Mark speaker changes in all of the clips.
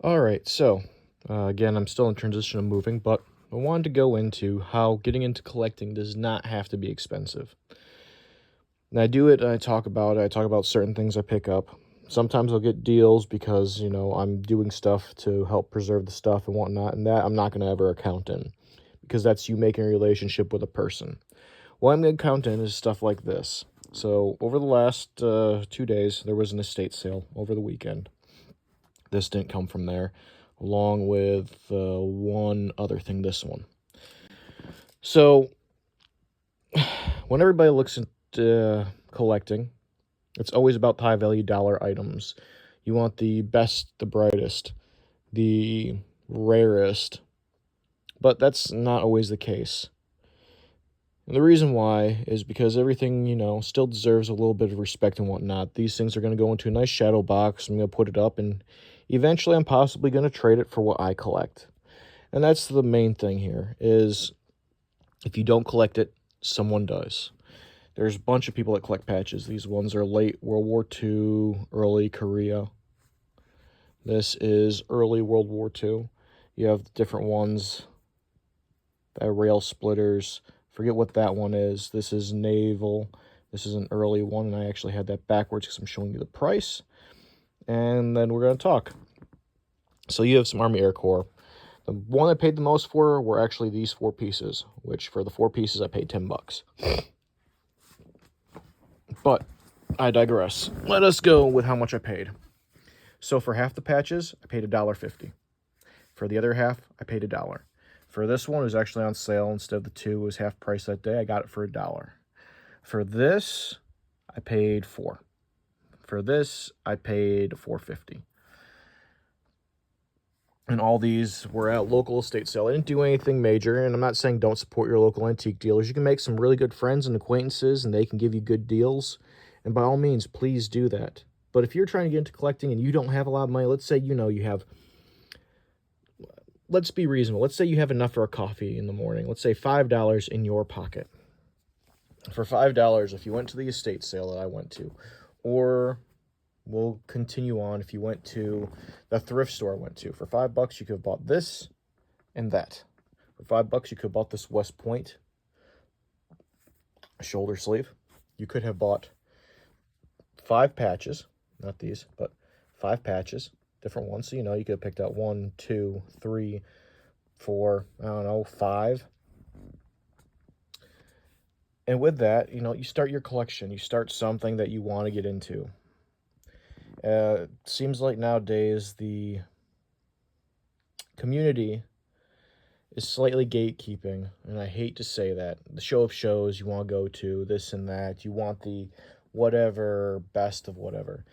Speaker 1: All right, so again, I'm still in transition of moving, but I wanted to go into how getting into collecting does not have to be expensive. And I do it, and I talk about it. I talk about certain things I pick up. Sometimes I'll get deals because, I'm doing stuff to help preserve the stuff and whatnot, and that I'm not going to ever account in because that's you making a relationship with a person. What I'm going to count in is stuff like this. So, over the last 2 days, there was an estate sale over the weekend. This didn't come from there, along with one other thing, this one. So, when everybody looks at collecting, it's always about the high value dollar items. You want the best, the brightest, the rarest, but that's not always the case. And the reason why is because everything, still deserves a little bit of respect and whatnot. These things are going to go into a nice shadow box. I'm going to put it up, and eventually I'm possibly going to trade it for what I collect. And that's the main thing here is if you don't collect it, someone does. There's a bunch of people that collect patches. These ones are late World War II, early Korea. This is early World War II. You have different ones, rail splitters. Forget what that one is. This is naval. This is an early one, and I actually had that backwards because I'm showing you the price. And then we're going to talk. So you have some Army Air Corps. The one I paid the most for were actually these 4 pieces, which for the 4 pieces I paid $10. But I digress. Let us go with how much I paid. So for half the patches, I paid $1.50. For the other half, I paid $1. For this one, it was actually on sale. Instead of the 2, it was half price that day. I got it for $1. For this, I paid $4. For this, I paid $4.50. And all these were at local estate sale. I didn't do anything major, and I'm not saying don't support your local antique dealers. You can make some really good friends and acquaintances, and they can give you good deals. And by all means, please do that. But if you're trying to get into collecting and you don't have a lot of money, let's say, you have, let's be reasonable. Let's say you have enough for a coffee in the morning. Let's say $5 in your pocket. For $5, if you went to the estate sale that I went to, or we'll continue on if you went to the thrift store I went to, for $5 you could have bought this and that. For $5 you could have bought this West Point shoulder sleeve. You could have bought 5 patches, not these, but 5 patches, different ones. So, you could have picked out 1, 2, 3, 4, 5. And with that, you start your collection. You start something that you want to get into. Seems like nowadays the community is slightly gatekeeping, and I hate to say that. The show of shows you want to go to, this and that. You want the whatever, best of whatever.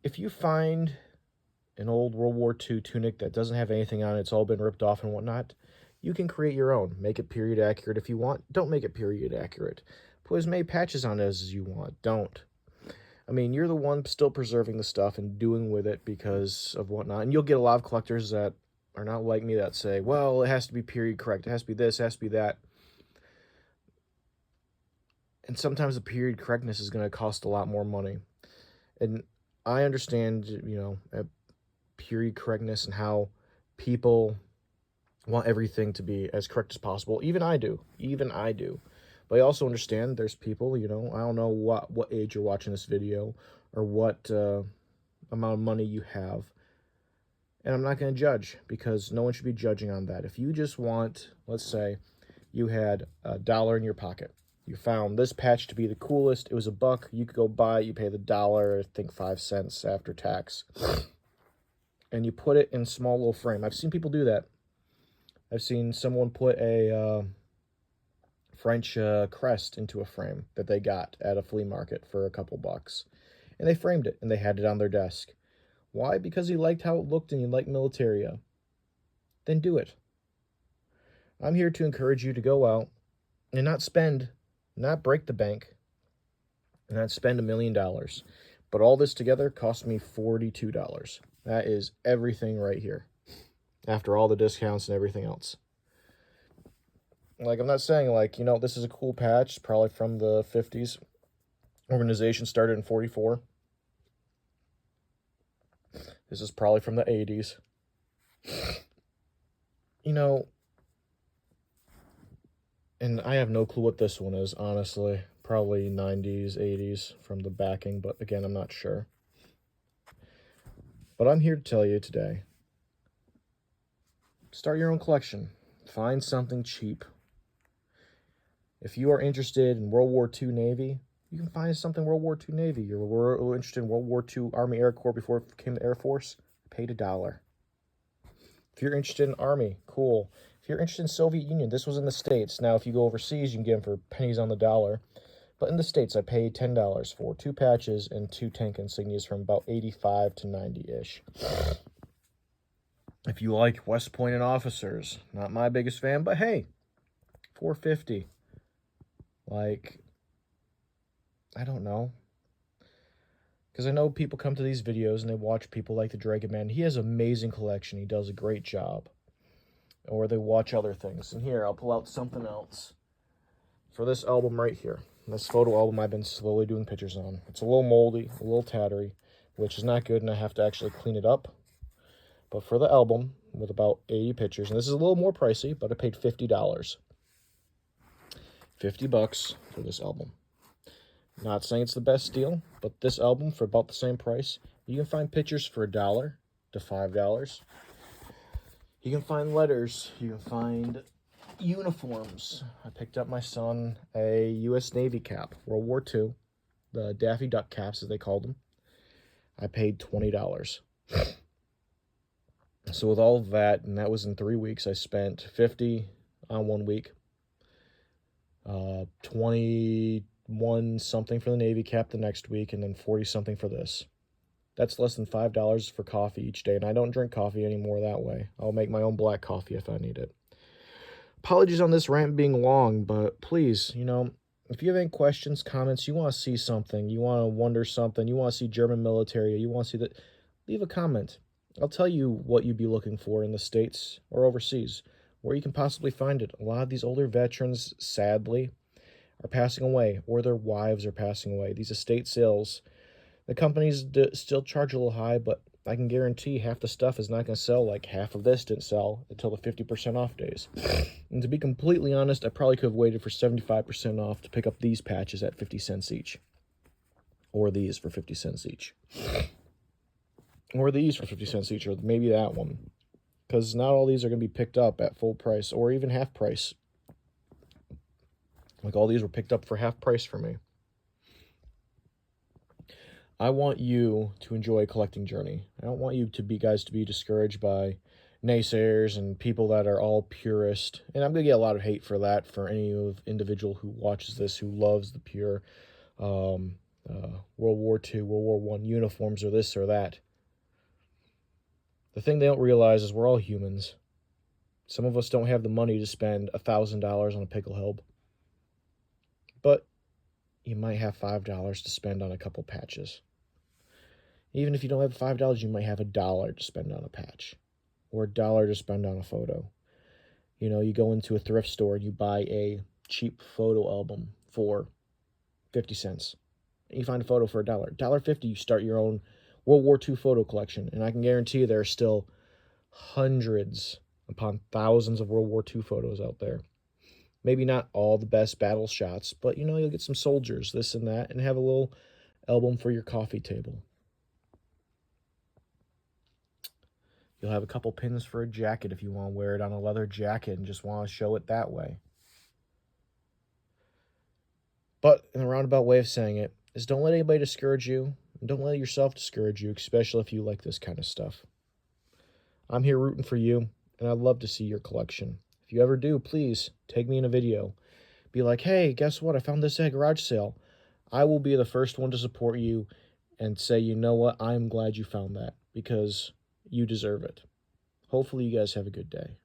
Speaker 1: If you find an old World War II tunic that doesn't have anything on it, it's all been ripped off and whatnot, you can create your own. Make it period accurate if you want. Don't make it period accurate. Put as many patches on it as you want. Don't. I mean, you're the one still preserving the stuff and doing with it because of whatnot. And you'll get a lot of collectors that are not like me that say, well, it has to be period correct. It has to be this, it has to be that. And sometimes the period correctness is going to cost a lot more money. And I understand, period correctness and how people want everything to be as correct as possible. Even I do. But I also understand there's people, I don't know what age you're watching this video or what amount of money you have. And I'm not going to judge because no one should be judging on that. If you just want, let's say, you had $1 in your pocket. You found this patch to be the coolest. It was $1. You could go buy it. You pay the $1, I think 5 cents after tax. And you put it in small little frame. I've seen people do that. I've seen someone put a French crest into a frame that they got at a flea market for a couple bucks. And they framed it, and they had it on their desk. Why? Because he liked how it looked and he liked Militaria. Then do it. I'm here to encourage you to go out and not break the bank, and not spend $1 million. But all this together cost me $42. That is everything right here, after all the discounts and everything else. Like, I'm not saying, this is a cool patch, probably from the 50s. Organization started in 44. This is probably from the 80s. You know, and I have no clue what this one is, honestly. Probably 90s, 80s from the backing, but again, I'm not sure. But I'm here to tell you today, start your own collection. Find something cheap. If you are interested in World War II Navy, you can find something World War II Navy. You're interested in World War II Army Air Corps before it became the Air Force, paid $1. If you're interested in Army, cool. If you're interested in Soviet Union, this was in the States. Now, if you go overseas, you can get them for pennies on the dollar. But in the States, I paid $10 for 2 patches and 2 tank insignias from about 85 to 90-ish. If you like West Point and officers, not my biggest fan, but hey, $4.50. Like, I don't know. Because I know people come to these videos and they watch people like the Dragon Man. He has an amazing collection. He does a great job. Or they watch other things. And here, I'll pull out something else. For this album right here. This photo album I've been slowly doing pictures on. It's a little moldy, a little tattery, which is not good, and I have to actually clean it up. But for the album, with about 80 pictures, and this is a little more pricey, but I paid $50. $50 for this album. Not saying it's the best deal, but this album, for about the same price, you can find pictures for $1 to $5. You can find letters. You can find uniforms. I picked up my son a U.S. Navy cap, World War II, the Daffy Duck caps, as they called them. I paid $20. So with all of that, and that was in 3 weeks, I spent $50 on 1 week, 21 something for the Navy cap the next week, and then 40 something for this. That's less than $5 for coffee each day, and I don't drink coffee anymore that way. I'll make my own black coffee if I need it. Apologies on this rant being long, but please, if you have any questions, comments, you want to see something, you want to wonder something, you want to see German military, you want to see that, leave a comment. I'll tell you what you'd be looking for in the States or overseas, where you can possibly find it. A lot of these older veterans, sadly, are passing away, or their wives are passing away. These estate sales, the companies still charge a little high, but I can guarantee half the stuff is not going to sell. Like half of this didn't sell until the 50% off days. And to be completely honest, I probably could have waited for 75% off to pick up these patches at 50 cents each. Or these for 50 cents each. Or these for 50 cents each, or maybe that one. Because not all these are going to be picked up at full price, or even half price. Like all these were picked up for half price for me. I want you to enjoy a collecting journey. I don't want you to be discouraged by naysayers and people that are all purist. And I'm going to get a lot of hate for that, for any individual who watches this, who loves the pure World War II, World War I uniforms, or this or that. The thing they don't realize is we're all humans. Some of us don't have the money to spend $1,000 on a pickle help. But you might have $5 to spend on a couple patches. Even if you don't have $5, you might have $1 to spend on a patch. Or $1 to spend on a photo. You go into a thrift store and you buy a cheap photo album for 50 cents. And you find a photo for $1. $1.50, you start your own World War II photo collection. And I can guarantee you there are still hundreds upon thousands of World War II photos out there. Maybe not all the best battle shots, but you'll get some soldiers, this and that, and have a little album for your coffee table. You'll have a couple pins for a jacket if you want to wear it on a leather jacket and just want to show it that way. But in a roundabout way of saying it is, don't let anybody discourage you, and don't let yourself discourage you, especially if you like this kind of stuff. I'm here rooting for you, and I'd love to see your collection. If you ever do, please tag me in a video. Be like, hey, guess what? I found this at a garage sale. I will be the first one to support you and say, you know what? I'm glad you found that, because you deserve it. Hopefully you guys have a good day.